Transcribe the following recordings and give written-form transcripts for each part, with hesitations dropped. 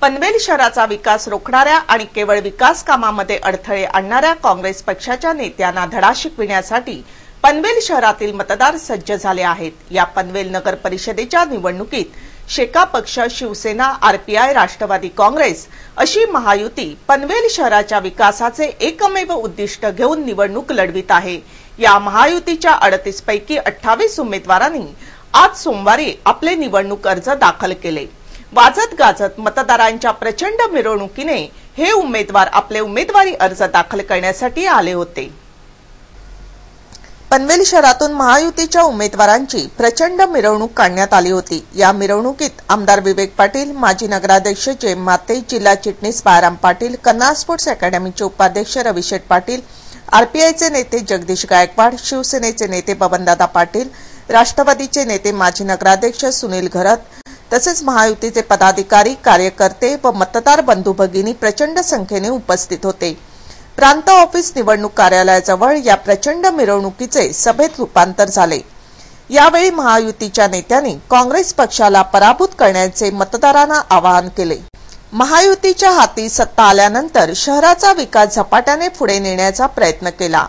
पनवेल शहराचा विकास रोखणाऱ्या आणि केवळ विकास कामामध्ये अडथळे आणणाऱ्या काँग्रेस पक्षाच्या नेत्यांना धडा शिकविण्यासाठी पनवेल शहरातील मतदार सज्ज झाले आहेत। या पनवेल नगर परिषदेच्या निवडणुकीत शेका पक्ष, शिवसेना, आरपीआय, राष्ट्रवादी काँग्रेस अशी महायुती पनवेल शहराच्या विकासाचे एकमेव उद्दिष्ट घेऊन निवडणूक लढवित आहे। या महायुतीच्या 38 पैकी 28 उमेदवारांनी आज सोमवारी आपले निवडणूक अर्ज दाखल केले। वाजत गाजत मतदारांच्या प्रचंड मिरवणुकीने हे उमेदवार आपले उमेदवारी अर्ज दाखल करण्यासाठी आले होते। पनवेल शहरातून महायुतीच्या उमेदवारांची प्रचंड मिरवणूक काढण्यात आली होती। या मिरवणुकीत आमदार विवेक पाटील, माजी नगराध्यक्ष जय माते, जिल्हा चिटणीस बाळाराम पाटील, कन्नड स्पोर्ट्स अकॅडमीचे उपाध्यक्ष रविशेठ पाटील, आरपीआयचे नेते जगदीश गायकवाड, शिवसेनेचे नेते बबनदादा पाटील, राष्ट्रवादीचे नेते माजी नगराध्यक्ष सुनील घरत तसेच महायुतीचे पदाधिकारी, कार्यकर्ते व मतदार बंधू भगिनी प्रचंड संख्येने उपस्थित होते। प्रांत ऑफिस निवडणूक कार्यालयाजवळ या प्रचंड मिरवणुकीचे सभेत रूपांतर झाले। यावेळी महायुतीच्या नेत्यांनी काँग्रेस पक्षाला पराभूत करण्याचे मतदारांना आवाहन केले। महायुतीच्या हाती सत्ता आल्यानंतर शहराचा विकास झपाट्याने पुढे नेण्याचा प्रयत्न केला,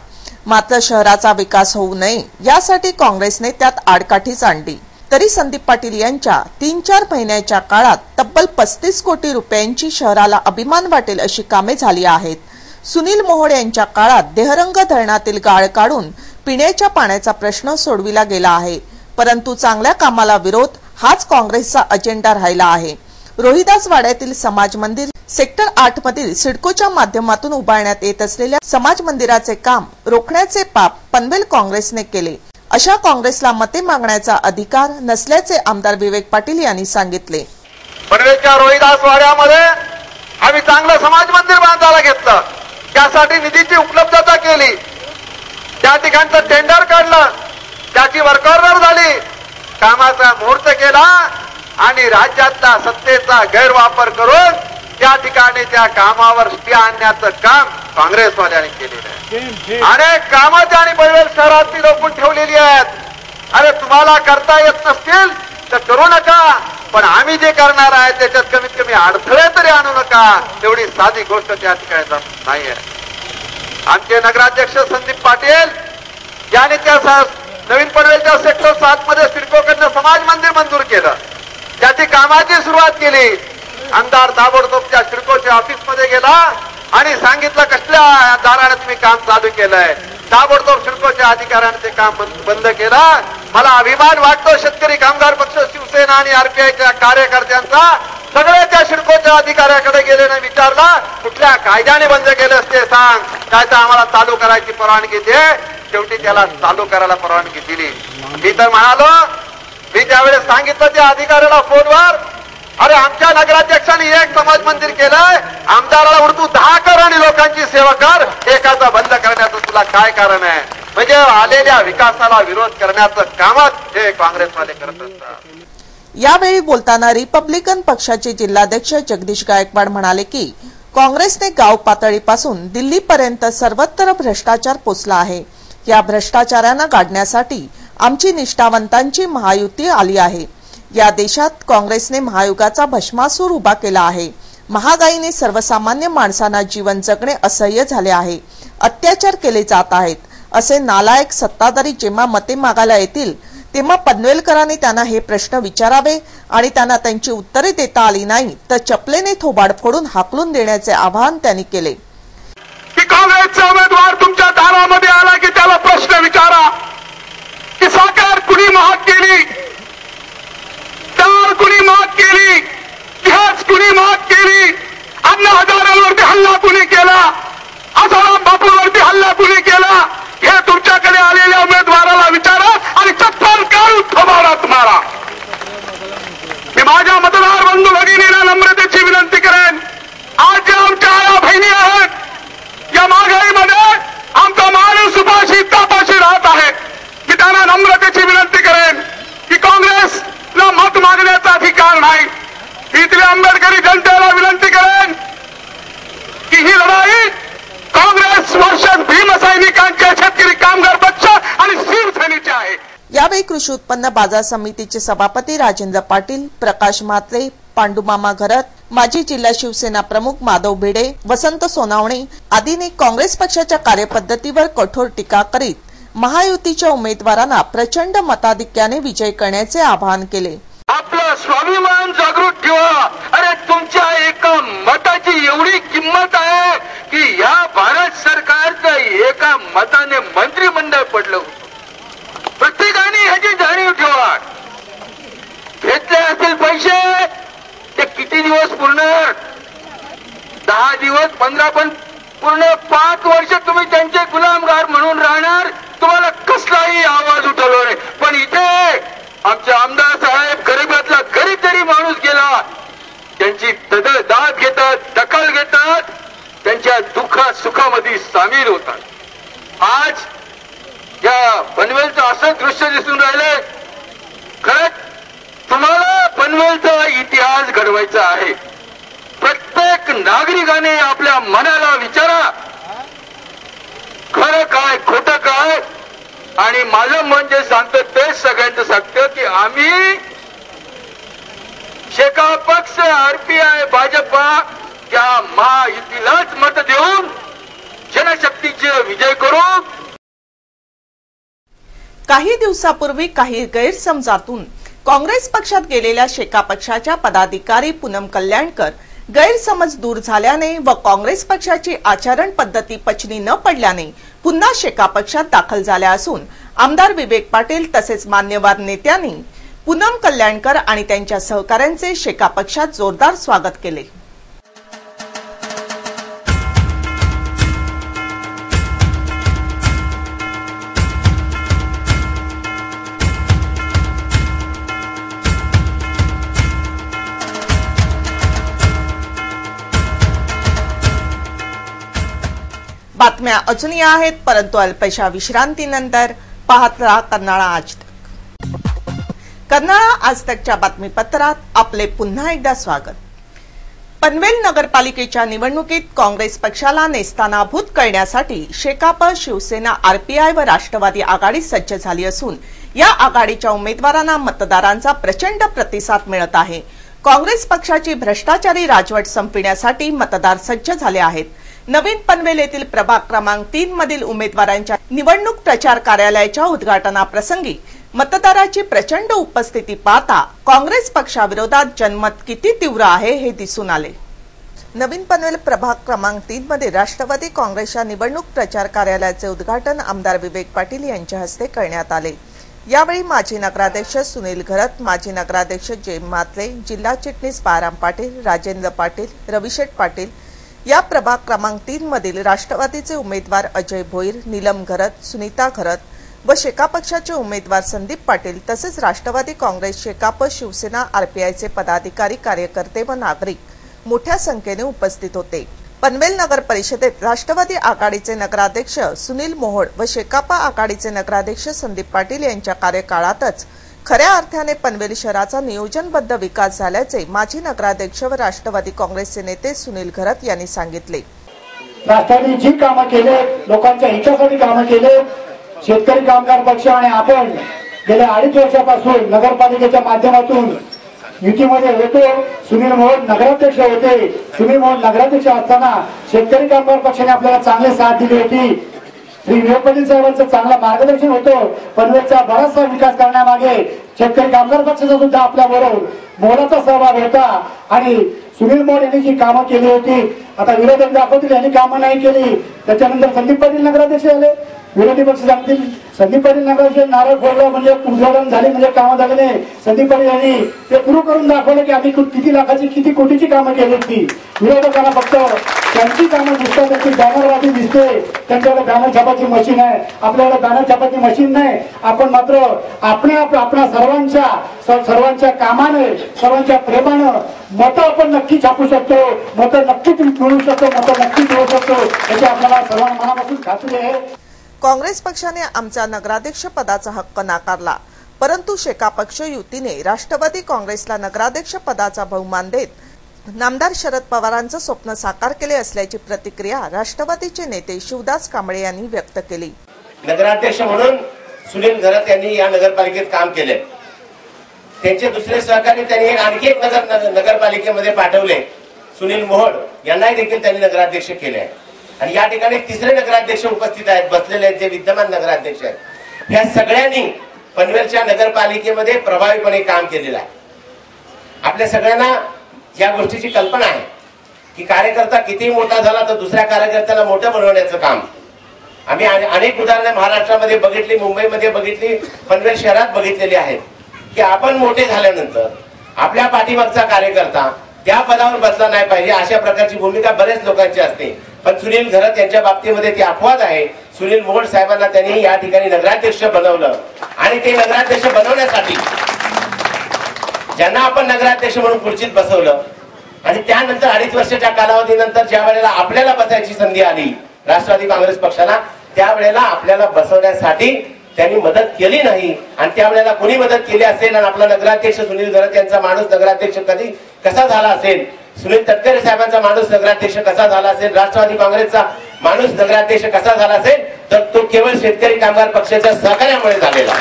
मात्र शहराचा विकास होऊ नये यासाठी काँग्रेसने त्यात आडकाठीच आणली। तरी संदीप पाटील यांच्या 3-4 महिन्याच्या काळात तब्बल 35 कोटी रुपयांची शहराला अभिमान वाटेल अशी कामे झाली आहेत। सुनील मोहोळ यांच्या काळात देहरंग धरणातील गाळ काढून पिण्याच्या पाण्याचा प्रश्न सोडविला गेला आहे, परंतु चांगल्या कामाला विरोध हाच काँग्रेसचा अजेंडा राहिला आहे। रोहिदास वाड्यातील समाज मंदिर, सेक्टर 8 मधील सिडकोच्या माध्यमातून उभारण्यात येत असलेल्या समाज मंदिराचे काम रोखण्याचे पाप पनवेल काँग्रेसने केले। अशा काँग्रेसला मते मागण्याचा अधिकार नसल्याचे आमदार विवेक पाटील यांनी सांगितले। पनवेलच्या रोहिदास वाड्यामध्ये आम्ही चांगलं समाज मंदिर बांधायला घेतलं, त्यासाठी निधीची उपलब्धता केली, त्या ठिकाणचं टेंडर काढलं, त्याची वर्क ऑर्डर झाली, कामाचा मुहूर्त केला आणि राज्यातला सत्तेचा गैरवापर करून त्या ठिकाणी त्या कामावर स्टे आणण्याचं काम काँग्रेसवाल्यांनी केलेलं आहे। अनेक कामं त्यांनी पनवेल शहरातली रोखून ठेवलेली आहेत। अरे तुम्हाला करता येत नसतील तर करू नका, पण आम्ही जे करणार आहे त्याच्यात कमीत कमी अडथळे तरी आणू नका, एवढी साधी गोष्ट त्या ठिकाणी नाहीये। आमचे नगराध्यक्ष संदीप पाटील यांनी त्या नवीन पनवेलच्या सेक्टर 7 मध्ये सिडकोकडनं समाज मंदिर मंजूर केलं, त्याची कामाची सुरुवात केली। आमदार ताबडतोब त्या सिडकोच्या ऑफिस मध्ये गेला आणि सांगितलं कसल्या आधाराने तुम्ही काम चालू केलंय। ताबडतोब सिडकोच्या अधिकाऱ्याने ते काम बंद केलं। मला अभिमान वाटतो शेतकरी कामगार पक्ष, शिवसेना आणि आरपीआयच्या कार्यकर्त्यांचा। सगळे त्या सिडकोच्या अधिकाऱ्याकडे गेले आणि विचारला कुठल्या कायद्याने बंद केलं असते सांग, काय तर आम्हाला चालू करायची परवानगी दे। शेवटी त्याला चालू करायला परवानगी दिली। मी तर म्हणालो, मी त्यावेळेस सांगितलं त्या अधिकाऱ्याला फोनवर, अरे आमच्या नगराध्यक्षांनी एक समाज मंदिर केलंय, आमदाराला उर्दू 10 कर आणि लोकांची सेवा कर, एकाचा बंद करण्याचं तुला काय कारण आहे? म्हणजे आलेल्या विकासाला विरोध करण्याचं कामच हे काँग्रेसवाले करत असतात। यावेळी बोलताना रिपब्लिकन पक्षाचे जिल्हाध्यक्ष जगदीश गायकवाड म्हणाले की काँग्रेसने गाव पातळीपासून दिल्लीपर्यंत सर्वत्र भ्रष्टाचार पोचला आहे। या भ्रष्टाचारांना गाडण्यासाठी आमची निष्ठावंतांची महायुती आली आहे। या देशात काँग्रेसने महायुगाचा भस्मासूर उभा केला आहे। महागाईने सर्वसामान्य माणसांना जीवन जगणे असह्य झाले आहे, अत्याचार केले जात आहेत। असे नालायक सत्ताधारी जेव्हा मते मागायला येतील तेव्हा पनवेलकरांनी त्यांना हे प्रश्न विचारावे आणि त्यांना त्यांची उत्तरे देता आली नाही तर चपलेने थोबाड फोडून हाकलून देण्याचे आवाहन त्यांनी केले। काँग्रेसचा उमेदवार तुमच्या दारामध्ये आला की त्याला प्रश्न विचारा की साखर कुणी महाग केली, डाळ कुणी महाग केली, गॅस कुणी महाग केली, अन्न हजारांवरती हल्ला कुणी केला, आसाराम बापूवरती हल्ला कुणी केला, हे तुमच्याकडे आलेल्या उमेदवाराला विचारा आणि चप्पल काढून थोबाडात मारा। मी माझ्या मतदार बंधू भगिनींना नम्रतेची विनंती करेन, आज ज्या आमच्या आया बहिणी आहेत, या महागाईमध्ये आमचा माणूस उपाशी तापाशी राहत आहे, मी त्यांना नम्रतेची विनंती करेन की काँग्रेसला मत मागण्याचा अधिकार नाही। इथल्या आंबेडकरी जनतेला विनंती करेन की ही लढाई काँग्रेस वर्षात भीमसैनिकांच्या, शेतकरी कामगार पक्ष आणि शिवसेनेची आहे। यावेळी कृषी उत्पन्न बाजार समितीचे सभापती राजेंद्र पाटील, प्रकाश म्हात्रे, पांडुमामा घरत, माजी जिल्हा शिवसेना प्रमुख माधव भिडे, वसंत सोनावणे आदींनी काँग्रेस पक्षाच्या कार्यपद्धतीवर कठोर टीका करीत महायुतीच्या उमेदवारांना प्रचंड मताधिक्याने विजय करण्याचे आवाहन केले। आपला स्वाभिमान जागृत ठेवा। अरे तुमच्या एका मताची एवढी किंमत आहे की या भारत सरकारचं एका मताने मंत्रिमंडळ पडलं। प्रत्येकाने ह्याची जाणीव ठेवा। घेतले असतील पैसे ते किती दिवस पुरणार? 10 दिवस 15 पण पूर्ण 5 वर्ष तुम्ही त्यांचे गुलामगार म्हणून राहणार। तुम्हाला कसलाही आवाज उठवला नाही। पण इथे आमचे आमदार साहेब गरीबातला गरीब तरी माणूस गेला त्यांची दाद घेतात, दखल घेतात, त्यांच्या दुःखात सुखामध्ये सामील होतात। आज या पनवेलचं असं दृश्य दिसून राहिले। खरंच तुम्हाला पनवेलचा इतिहास घडवायचा आहे। प्रत्येक नागरिकाने आपल्या मनाला विचारा, खरं काय खोटं काय, आणि माझं मन जे सांगतं तेच सगळ्यांचं सांगतं की आम्ही शेका पक्ष, आरपीआय, भाजपा या महायुतीलाच मत देऊन जनशक्तीचे विजय करू। काही दिवसापूर्वी काही गैरसमजातून काँग्रेस पक्षात गेलेल्या शेका पक्षाच्या पदाधिकारी पूनम कल्याणकर गैरसमज दूर झाल्याने व काँग्रेस पक्षाची आचरण पद्धती पचनी न पडल्याने पुन्हा शेका पक्षात दाखल झाल्या असून आमदार विवेक पाटील तसेच मान्यवर नेत्यांनी पूनम कल्याणकर आणि त्यांच्या सहकाऱ्यांचे शेका पक्षात जोरदार स्वागत केले। बातम्या अजूनही आहेत, परंतु अल्पशा विश्रांतीनंतर पाहत रहा कर्नाळा आज तक। कर्नाळा आज तकच्या बातमीपत्रात आपले पुन्हा एकदा स्वागत। पनवेल नगरपालिकेच्या निवडणुकीत काँग्रेस पक्षाला नेस्तानाभूत करण्यासाठी शेकाप, शिवसेना, आरपीआय व राष्ट्रवादी आघाडी सज्ज झाली असून या आघाडीच्या उमेदवारांना मतदारांचा प्रचंड प्रतिसाद मिळत आहे। काँग्रेस पक्षाची भ्रष्टाचारी राजवट संपविण्यासाठी मतदार सज्ज झाले आहेत। नवीन पनवेल येथील प्रभाग क्रमांक 3 मधील उमेदवारांच्या निवडणूक प्रचार कार्यालयाच्या उद्घाटनाप्रसंगी मतदाराची प्रचंड उपस्थिती पाहता काँग्रेस पक्षाविरोधात जनमत किती तीव्र आहे हे दिसून आले। नवीन पनवेल प्रभाग क्रमांक 3 मध्ये राष्ट्रवादी काँग्रेसच्या निवडणूक प्रचार कार्यालयाचे उद्घाटन आमदार विवेक पाटील यांच्या हस्ते करण्यात आले। यावेळी माजी नगराध्यक्ष सुनील घरत, माजी नगराध्यक्ष जयम मात्रे, जिल्हा चिटणीस बाळाराम पाटील, राजेंद्र पाटील, रविशेठ पाटील, या प्रभाग क्रमांक 3 मधील राष्ट्रवादीचे उमेदवार अजय भोईर, नीलम घरत, सुनीता घरत व शेका पक्षाचे उमेदवार संदीप पाटील तसेच राष्ट्रवादी काँग्रेस, शेकाप, शिवसेना, आरपीआयचे पदाधिकारी, कार्यकर्ते व नागरिक मोठ्या संख्येने उपस्थित होते। पनवेल नगर परिषदेत राष्ट्रवादी आघाडीचे नगराध्यक्ष सुनील मोहोळ व शेकापा आघाडीचे नगराध्यक्ष संदीप पाटील यांच्या कार्यकाळातच खऱ्या अर्थाने पनवेल शहराचा नियोजनबद्ध विकास झाल्याचे माजी नगराध्यक्ष व राष्ट्रवादी काँग्रेसचे नेते सुनील घरत यांनी सांगितले। राष्ट्रवादी जी कामं केले, लोकांच्या हितासाठी कामं केले, शेतकरी कामगार पक्ष आणि आपण गेल्या 2.5 वर्षापासून नगरपालिकेच्या माध्यमातून युतीमध्ये होतो। सुनील मोहोळ नगराध्यक्ष होते। सुनील मोहोळ नगराध्यक्ष असताना शेतकरी कामगार पक्षाने आपल्याला चांगले साथ दिली होती। श्री विवेक पाटील साहेबांचं चांगलं मार्गदर्शन होतं। पनवेलचा बराचसा विकास करण्यामागे शेतकरी कामगार पक्षाचा सुद्धा आपल्याबरोबर मोलाचा सहभाग होता आणि सुनील मोहोळ यांनी जी कामं केली होती, आता विरोधक दाखवतील यांनी कामं नाही केली। त्याच्यानंतर संदीप पाटील नगराध्यक्ष झाले, विरोधी पक्ष सांगतील संदीप पाटील नगराध्यक्ष नारळ फोडला म्हणजे उद्घाटन झाले म्हणजे कामं झाले नाही। संदीप पाटील यांनी ते प्रूव्ह करून दाखवलं की आम्ही किती लाखाची किती कोटीची कामं केली होती। विरोधकांना फक्त त्यांची कामं दिसतात, त्यांची बॅनरबाजी दिसते, त्यांच्याकडे बॅनर छापाची मशीन आहे, आपल्याकडे बॅनर छापाची मशीन नाही। आपण मात्र आपल्या सर्वांच्या कामाने, सर्वांच्या प्रेमानं मतं आपण नक्की छापू शकतो, मतं नक्कीच मिळवू शकतो, मतं नक्कीच मिळवू शकतो याची आपल्याला सर्वांना मनापासून खात्री आहे। काँग्रेस पक्षाने आमचा नगराध्यक्ष पदाचा हक्क नाकारला, परंतु शेका पक्ष युतीने राष्ट्रवादी काँग्रेसला नगराध्यक्ष पदाचा बहुमान देत नामदार शरद पवारांचं स्वप्न साकार केले असल्याची प्रतिक्रिया राष्ट्रवादीचे नेते शिवदास कांबळे यांनी व्यक्त केली। नगराध्यक्ष म्हणून सुनील घरत यांनी या नगरपालिकेत काम केले। त्यांचे दुसरे सहकारी त्यांनी आणखी एक नगरपालिकेमध्ये पाठवले, सुनील मोहोळ यांनाही देखील त्यांनी नगराध्यक्ष केले आहे. आणि या ठिकाणी तिसरे नगराध्यक्ष उपस्थित आहेत, बसलेले आहेत, जे विद्यमान नगराध्यक्ष आहेत. ह्या सगळ्यांनी पनवेलच्या नगरपालिकेमध्ये प्रभावीपणे काम केलेलं आहे. आपल्या सगळ्यांना या गोष्टीची कल्पना आहे की कार्यकर्ता किती मोठा झाला तर दुसऱ्या कार्यकर्त्याला मोठं बनवण्याचं काम आम्ही अनेक उदाहरणे महाराष्ट्रामध्ये बघितली, मुंबईमध्ये बघितली, पनवेल शहरात बघितलेली आहेत की आपण मोठे झाल्यानंतर आपल्या पाठीमागचा कार्यकर्ता त्या पदावर बसला नाही पाहिजे, अशा प्रकारची भूमिका बरेच लोकांची असते. पण सुनील घरत यांच्या बाबतीमध्ये ती अपवाद आहे. सुनील मोहोळ साहेबांना त्यांनी या ठिकाणी नगराध्यक्ष बनवलं आणि ते नगराध्यक्ष बनवण्यासाठी ज्यांना आपण नगराध्यक्ष म्हणून खुर्चीत बसवलं आणि त्यानंतर 2.5 वर्षाच्या कालावधीनंतर ज्या वेळेला आपल्याला बसायची संधी आली राष्ट्रवादी काँग्रेस पक्षाला, त्यावेळेला आपल्याला बसवण्यासाठी त्यांनी मदत केली नाही. आणि त्यावेळेला कोणी मदत केली असेल आणि आपला नगराध्यक्ष सुनील घरत यांचा माणूस नगराध्यक्ष कसा झाला असेल, सुनील तटकरे साहेबांचा माणूस नगराध्यक्ष कसा झाला असेल, राष्ट्रवादी काँग्रेसचा माणूस नगराध्यक्ष कसा झाला असेल, तर तो केवळ शेतकरी कामगार पक्षाच्या सहकार्यामुळे झालेला.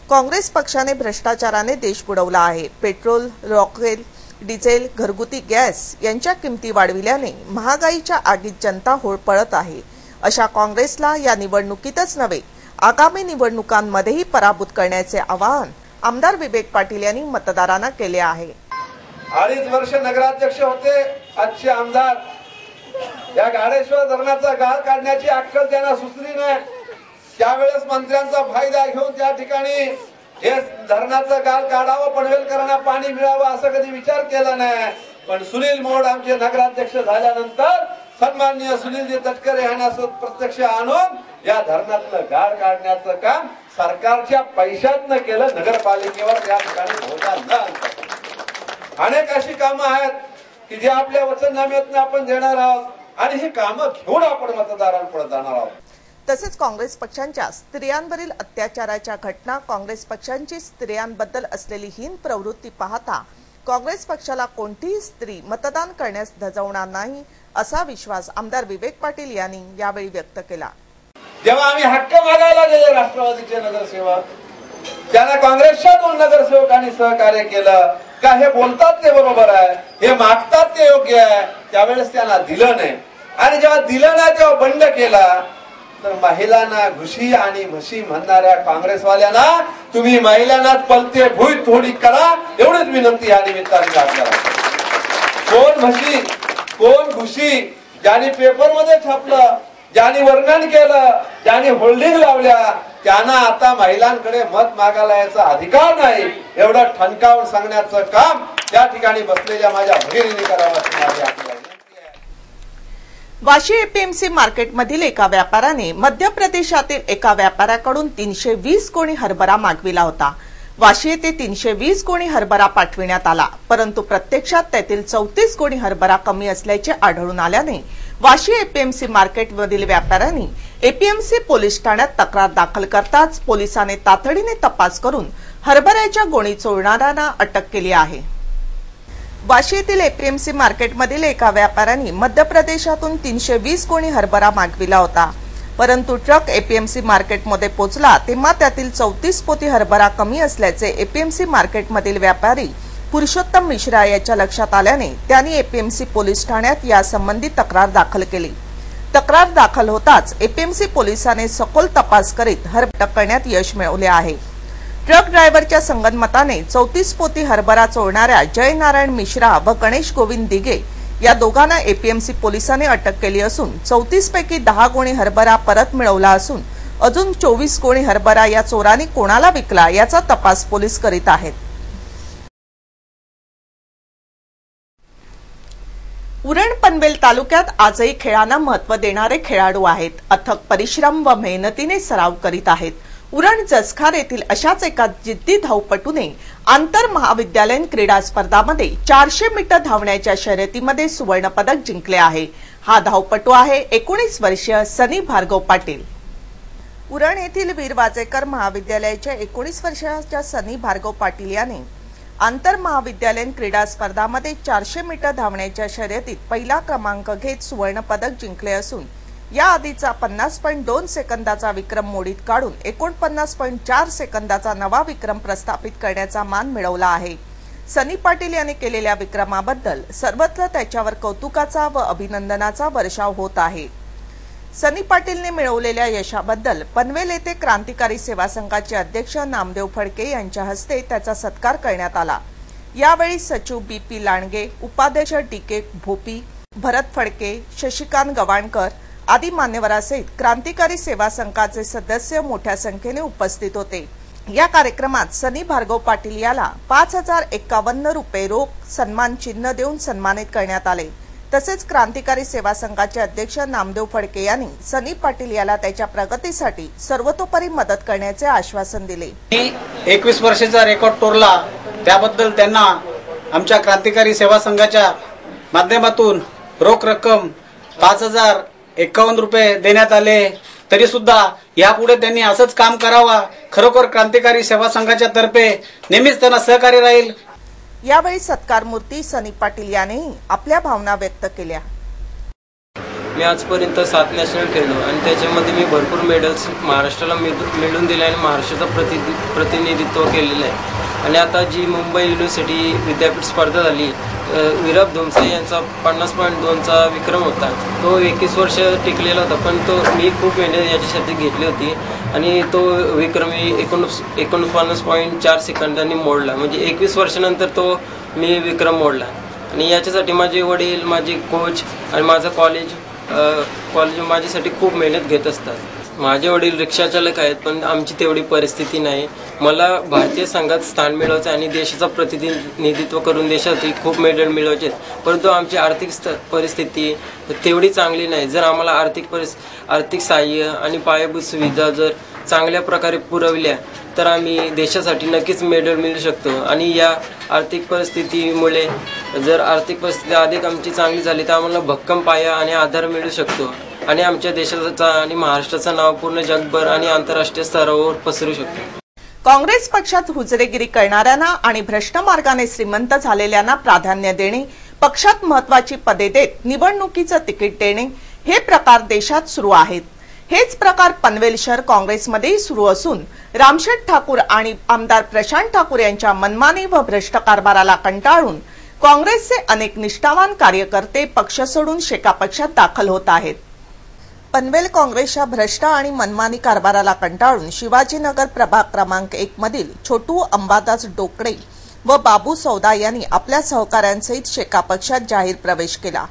काँग्रेस पक्षाने भ्रष्टाचाराने देश बुडवला आहे. पेट्रोल, रॉकेल, डिझेल, घरगुती गॅस यांच्या किमती वाढविल्याने महागाईच्या आगीत जनता होरपळत आहे. अशा काँग्रेसला या निवडणुकीतच नव्हे, आगामी निवडणुकांमध्येही पराभूत करण्याचे आवाहन आमदार विवेक पाटील यांनी मतदारांना केले आहे. 2.5 वर्ष नगराध्यक्ष होते आजचे आमदार. या गाडेश्वर धरणाचा गाळ काढण्याची अक्कल त्यांना सुचली नाही. त्यावेळेस मंत्र्यांचा फायदा घेऊन त्या ठिकाणी हे धरणाचं गाळ काढावं, पनवेलकरांना पाणी मिळावं असं कधी विचार केला नाही. पण सुनील मोहोळ आमचे नगराध्यक्ष झाल्यानंतर सन्माननीय सुनीलजी तटकरे यांना प्रत्यक्ष आणून या धरणातलं गाळ काढण्याचं काम सरकारच्या पैशातनं केलं. नगरपालिकेवर त्या ठिकाणी भोगा न आणता अनेक अशी कामं आहेत की जे आपल्या वचननाम्यातनं आपण देणार आहोत आणि ही कामं घेऊन आपण मतदारांपुढे जाणार आहोत. तसेच काँग्रेस पक्षांच्या स्त्रियांवरील अत्याचाराच्या घटना, काँग्रेस पक्षांची स्त्रियांबद्दल असलेली हीन प्रवृत्ती पाहता काँग्रेस पक्षाला कोणतीही स्त्री मतदान करण्यास धजवणार नाही, असा विश्वास आमदार विवेक पाटील यांनी यावेळी व्यक्त केला. जेव्हा आम्ही हक्क मागायला गेले राष्ट्रवादीचे नगरसेवक, त्यांना काँग्रेसच्या 2 नगरसेवकांनी सहकार्य केलं का हे बोलतात ते बरोबर आहे, हे मागतात ते योग्य आहे, त्यावेळेस त्यांना दिलं नाही. आणि जेव्हा दिलं नाही तेव्हा बंड केला. तर महिलांना घुशी आणि म्हशी म्हणणाऱ्या काँग्रेसवाल्यांना तुम्ही महिलांना पलते भुई थोडी करा, एवढीच विनंती या निमित्ताने आपल्याला. कोण म्हशी कोण घुशी, ज्यांनी पेपरमध्ये छापलं, ज्यांनी वर्णन केलं, ज्यांनी होल्डिंग लावल्या, त्यांना आता महिलांकडे मत मागायला याचा अधिकार नाही, एवढं ठणकावून सांगण्याचं काम त्या ठिकाणी बसलेल्या माझ्या भगिनींनी करावं. वाशी एपीएमसी मार्केटमधील एका व्यापाऱ्याने मध्य प्रदेशातील एका व्यापाऱ्याकडून 320 गोणी हरभरा मागविला होता. वाशी येथे 320 गोणी हरभरा पाठविण्यात आला, परंतु प्रत्यक्षात त्यातील 34 गोणी हरभरा कमी असल्याचे आढळून आल्याने वाशी एपीएमसी मार्केटमधील व्यापाऱ्यांनी एपीएमसी पोलीस ठाण्यात तक्रार दाखल करताच पोलिसांनी तातडीने तपास करून हरभऱ्याच्या गोणी चोरणाऱ्यांना अटक केली आहे. वाशी येथील एपीएमसी मार्केटमधील एका व्यापाऱ्याने मध्य प्रदेशातून 320 गोणी हरभरा मागविला होता, परंतु ट्रक एपीएमसी मार्केटमध्ये पोहोचला तेव्हा त्यातील 34 पोती हरभरा कमी असल्याचे एपीएमसी मार्केटमधील व्यापारी पुरुषोत्तम मिश्रा याच्या लक्षात आल्याने त्यांनी एपीएमसी पोलीस ठाण्यात यासंबंधी तक्रार दाखल केली. तक्रार दाखल होताच एपीएमसी पोलिसांनी सखोल तपास करीत हरभरा अटक करण्यात यश मिळवले आहे. ट्रक ड्रायव्हरच्या संगनमताने 34 पोती हरभरा चोरणाऱ्या जय नारायण मिश्रा व गणेश गोविंद दिघे या दोघांना एपीएमसी पोलिसांनी अटक केली असून 34 पैकी 10 गोणी हरभरा परत मिळवला असून अजून 24 गोणी हरभरा या चोरांनी कोणाला विकला याचा तपास पोलीस करीत आहेत. उरण पनवेल तालुक्यात आजही खेळांना महत्त्व देणारे खेळाडू आहेत. अथक परिश्रम व मेहनतीने सराव करीत आहेत. उरण जसखार येथील अशाच एका जिद्दी धावपटूने आंतर महाविद्यालयीन क्रीडा स्पर्धामध्ये 400 मीटर धावण्याच्या शर्यतीमध्ये सुवर्ण पदक जिंकले आहे. हा धावपटू आहे 19 वर्षीय सनी भार्गव पाटील. उरण येथील वीर वाजेकर महाविद्यालयाच्या 19 वर्षाच्या सनी भार्गव पाटील याने आंतर महाविद्यालयीन क्रीडा स्पर्धामध्ये 400 मीटर धावण्याच्या शर्यतीत पहिला क्रमांक घेत सुवर्ण पदक जिंकले असून या आधीचा 50.2 सेकंदाचा विक्रम मोडीत काढून 49.4 सेकंदाचा नवा विक्रम प्रस्थापित करण्याचा मान मिळवला आहे। सनी पाटील यांनी केलेल्या विक्रमाबद्दल सर्वत्र त्याच्यावर कौतुकाचा व अभिनंदनाचा वर्षाव होत आहे। सनी पाटीलने मिळवलेल्या यशाबद्दल पनवेल येथे क्रांतिकारी सेवा संघाचे अध्यक्ष नामदेव फडके यांच्या हस्ते त्याचा सत्कार करण्यात आला। यावेळी सचिव BP लांडगे, उपाध्यक्ष DK भोपी, भरत फडके, शशिकांत गवाणकर आदी मान्यवरांसहित क्रांतिकारी सेवा संघाचे सदस्य मोठ्या संख्येने उपस्थित होते। या कार्यक्रमात सनी भार्गव पाटील याला 5051 रुपये रोख सन्मान चिन्ह देऊन सन्मानित करण्यात आले। तसेच क्रांतिकारी सेवा संघाचे अध्यक्ष नामदेव फडके यांनी सनी पाटील याला त्याच्या प्रगतीसाठी सर्वतोपरी मदत करण्याचे आश्वासन दिले। 21 वर्षाचा रेकॉर्ड तोडला, त्याबद्दल त्यांना आमच्या क्रांतिकारी सेवा संघाच्या माध्यमातून रोख रक्कम 5051 रुपये देण्यात आले। तरी सुद्धा यापुढे त्यांनी असंच काम करावा। खरोखर क्रांतिकारी सेवा संघाच्या तर्फे नेहमीच त्यांना सहकार्य राहील। यावेळी सत्कारमूर्ती सनी पाटील यांनीही आपल्या भावना व्यक्त केल्या। मी आजपर्यंत 7 नॅशनल खेळलो आणि त्याच्यामध्ये मी भरपूर मेडल्स महाराष्ट्राला मिळवून दिले आणि महाराष्ट्राचं प्रतिनिधित्व केलेलं आहे। आणि आता जी मुंबई युनिव्हर्सिटी विद्यापीठ स्पर्धा झाली, विरब धुमसे यांचा 50.2चा विक्रम होता। तो 21 वर्ष टिकलेला होता, पण तो मी खूप मेहनत याच्यासाठी घेतली होती आणि तो विक्रम मी 49.4 सेकंदांनी मोडला। म्हणजे 21 वर्षानंतर तो मी विक्रम मोडला। आणि याच्यासाठी माझे वडील, माझे कोच आणि माझं कॉलेज माझ्यासाठी खूप मेहनत घेत असतात। माझे वडील रिक्षा चालक आहेत, पण आमची तेवढी परिस्थिती नाही। मला भारतीय संघात स्थान मिळवायचं आणि देशाचं प्रतिनिधित्व करून देशासाठी खूप मेडल मिळवायचे, परंतु आमची आर्थिक परिस्थिती तेवढी चांगली नाही। जर आम्हाला आर्थिक सहाय्य आणि पायाभूत सुविधा जर चांगल्या प्रकारे पुरवल्या तर आम्ही देशासाठी नक्कीच मेडल मिळवू शकतो। आणि या आर्थिक परिस्थितीमुळे जर आर्थिक परिस्थिती अधिक आमची चांगली झाली तर आम्हाला भक्कम पाया आणि आधार मिळू शकतो आणि आमच्या देशाचा आणि महाराष्ट्राचं नाव पूर्ण जगभर आणि आंतरराष्ट्रीय स्तरावर पसरू शकतो। काँग्रेस पक्षात हुजरेगिरी करणाऱ्यांना आणि भ्रष्ट मार्गाने श्रीमंत झालेल्यांना प्राधान्य देणे, पक्षात महत्वाची पदे देत निवडणुकीचं तिकीट देणे हे प्रकार देशात सुरू आहेत। हेच प्रकार पनवेल शहर काँग्रेसमध्येही सुरू असून रामशेठ ठाकूर आणि आमदार प्रशांत ठाकूर यांच्या मनमानी व भ्रष्ट कारभाराला कंटाळून काँग्रेसचे अनेक निष्ठावान कार्यकर्ते पक्ष सोडून शेका पक्षात दाखल होत आहेत। पनवेल काँग्रेसच्या भ्रष्ट आणि मनमानी कारभाराला कंटाळून शिवाजीनगर प्रभाग क्रमांक 1 मधील छोटू अंबादास डोकडे व बाबू सौदा यांनी आपल्या सहकाऱ्यांसहित शेका पक्षात जाहीर प्रवेश केला।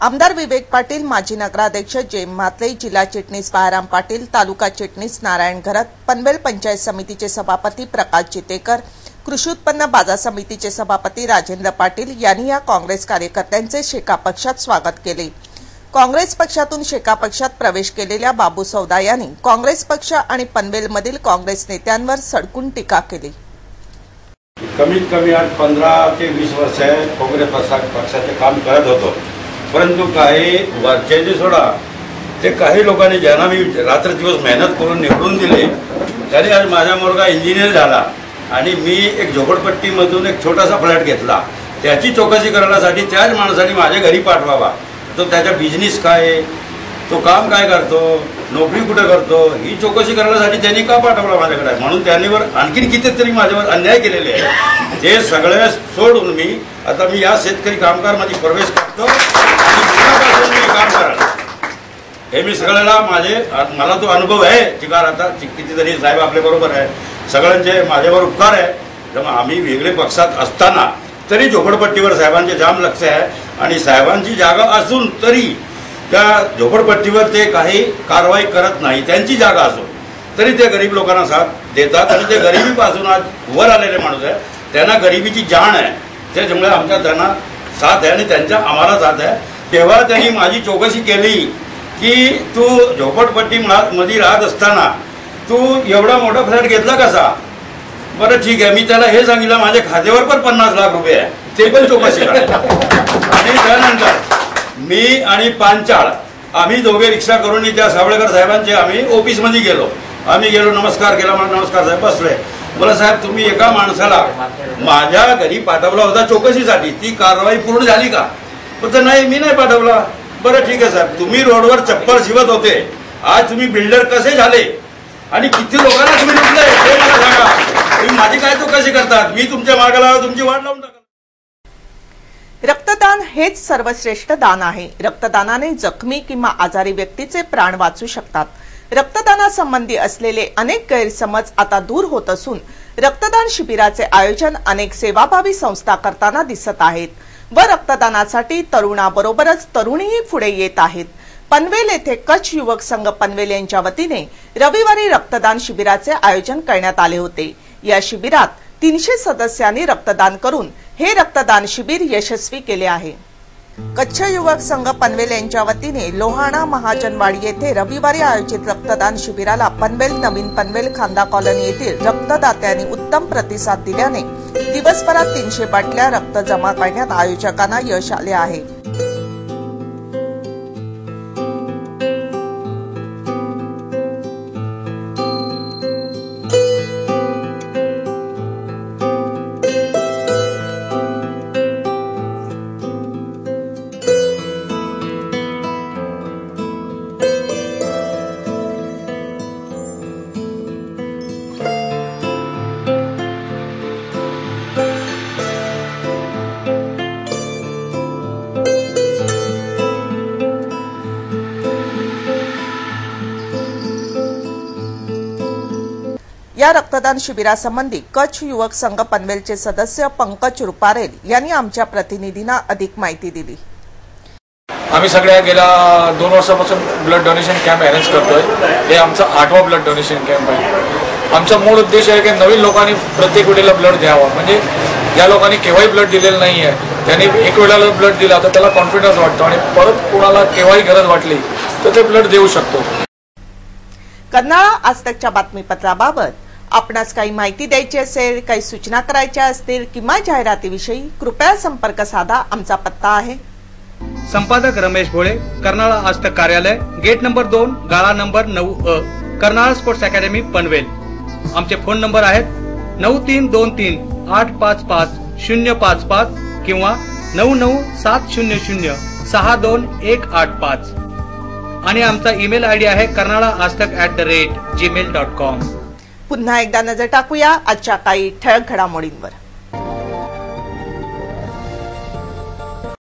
आमदार विवेक पाटील, माजी नगराध्यक्ष जयम म्हात्रे, जिल्हा चिटणीस बाळाराम पाटील, तालुका चिटणीस नारायण घरत, पनवेल पंचायत समितीचे सभापती प्रकाश चितेकर, कृषी उत्पन्न बाजार समितीचे सभापती राजेंद्र पाटील यांनी या काँग्रेस कार्यकर्त्यांचे शेका पक्षात स्वागत केले। काँग्रेस पक्षातून शेका पक्षात प्रवेश केलेल्या बाबू सौदा यांनी काँग्रेस पक्ष आणि पनवेलमधील काँग्रेस नेत्यांवर सडकून टीका केली। कमीत कमी आज 15 ते 20 वर्ष काँग्रेस पक्षाचे काम करत होतो, परंतु काही वरचे सोडा ते काही लोकांनी ज्यांना मी रात्र दिवस मेहनत करून निवडून दिले त्याने आज माझा मुलगा इंजिनियर झाला आणि मी एक झोपडपट्टीमधून एक छोटासा फ्लॅट घेतला। त्याची चौकशी करण्यासाठी त्याच माणसाने माझ्या घरी पाठवावा। तो त्याचा बिझनेस काय आहे, तो काम काय करतो, नोकरी कुठे करतो, ही चौकशी करण्यासाठी त्यांनी का पाठवला माझ्याकडे। म्हणून त्यांनीवर आणखीन कितीतरी माझ्यावर अन्याय केलेले आहे। ते सगळे सोडून मी या शेतकरी कामगारमध्ये प्रवेश करतो आणि पुण्यापासून मी काम करायला हे मी सगळ्याला मला तो अनुभव आहे। चिकार आता कितीतरी साहेब आपल्या बरोबर आहे, सगळ्यांचे माझ्यावर उपकार आहे। जेव्हा आम्ही वेगळे पक्षात असताना तरी झोपडपट्टीवर साहेबांचे जाम लक्ष आहे आणि साहेबांची जागा असून तरी त्या झोपडपट्टीवर ते काही कारवाई करत नाही। त्यांची जागा असून तरी ते गरीब लोकांना साथ देतात आणि ते गरिबीपासून आज वर आलेले माणूस आहे, त्यांना गरिबीची जाण आहे। त्याच्यामुळे आमच्या त्यांना साथ आहे आणि त्यांच्या आम्हाला साथ आहे। तेव्हा त्यांनी माझी चौकशी केली की तू झोपडपट्टीमध्ये राहत असताना तू एवढा मोठा फ्लॅट घेतला कसा। बरं ठीक आहे, मी त्याला हे सांगितलं माझ्या खात्यावर पण 50 लाख रुपये आहे, ते पण चौकशी करा। आणि त्यानंतर मी आणि पांचाळ आम्ही दोघे रिक्षा करून त्या सावळेकर साहेबांचे आम्ही ऑफिसमध्ये गेलो। आम्ही गेलो, नमस्कार केला, मला नमस्कार साहेब बसले। बोला साहेब तुम्ही एका माणसाला माझ्या घरी पाठवला होता चौकशीसाठी, ती कारवाई पूर्ण झाली का? बोलतो नाही मी नाही पाठवला। बरं ठीक आहे साहेब, तुम्ही रोडवर चप्पल शिवत होते, आज तुम्ही बिल्डर कसे झाले आणि किती लोकांना तुम्ही लुटले हे मला सांगा. तुम्ही माझी काय तो कशी करतात? मी तुमच्या मागाला तुमची वाट लावून टाका. रक्तदान हेच सर्वश्रेष्ठ दान आहे. रक्तदानाने जखमी किंवा आजारी व्यक्तीचे प्राण वाचू शकतात. रक्तदानासंबंधी असलेले अनेक गैरसमज आता दूर होत असून रक्तदान शिबिराचे आयोजन अनेक सेवाभावी संस्था करताना दिसत आहेत व रक्तदानासाठी तरुणाबरोबरच तरुणीही पुढे येत आहेत. पनवेल येथे कच्छ युवक संघ पनवेल यांच्या वतीने रविवारी रक्तदान शिबिराचे आयोजन करण्यात आले होते. या शिबिरात 300 सदस्यांनी रक्तदान करून हे रक्तदान शिबिर यशस्वी केले आहे. कच्छ युवक संघ पनवेल यांच्या वतीने लोहाणा महाजनवाडी येथे रविवारी आयोजित रक्तदान शिबिराला पनवेल, नवीन पनवेल, खांदा कॉलनी येथील रक्तदात्यांनी उत्तम प्रतिसाद दिल्याने दिवसभरात 300 बाटल्या रक्त जमा करण्यात आयोजकांना यश आले आहे. या रक्तदान शिबिरासंबंधी कच्छ युवक संघ पनवेलचे सदस्य पंकज रुपारेल यांनी आमच्या प्रतिनिधींना अधिक माहिती दिली. आम्ही सगळ्या गेल्या 2 वर्षापासून ब्लड डोनेशन कॅम्प अरेंज करतोय. हे आमचा 8वा ब्लड डोनेशन कॅम्प आहे. आमचा मूळ उद्देश आहे की नवीन लोकांनी प्रत्येक वेळेला ब्लड द्यावं. म्हणजे ज्या लोकांनी केव्हाही ब्लड दिलेलं नाही आहे त्यांनी एक वेळेला ब्लड दिला तर त्याला कॉन्फिडन्स वाटतो आणि परत कोणाला केव्हाही गरज वाटली तर ते ब्लड देऊ शकतो. कर्नाळा आजतकच्या बातमीपत्राबाबत आपणास काही माहिती द्यायची असेल, काही सूचना करायच्या असतील किंवा जाहिरातीविषयी कृपया संपर्क साधा. आमचा पत्ता आहे संपादक रमेश भोळे, कर्नाळा आजतक कार्यालय, गेट नंबर 2, गाळा number 9A, Karnala sports academy Panvel. आमचे फोन नंबर आहेत 9323 855 055 किंवा 99700 62185 आणि आमचा ईमेल आयडी आहे karnalaaztak@gmail.com. पुन्हा एकदा नजर टाकूया आजच्या काही ठळक घडामोडींवर.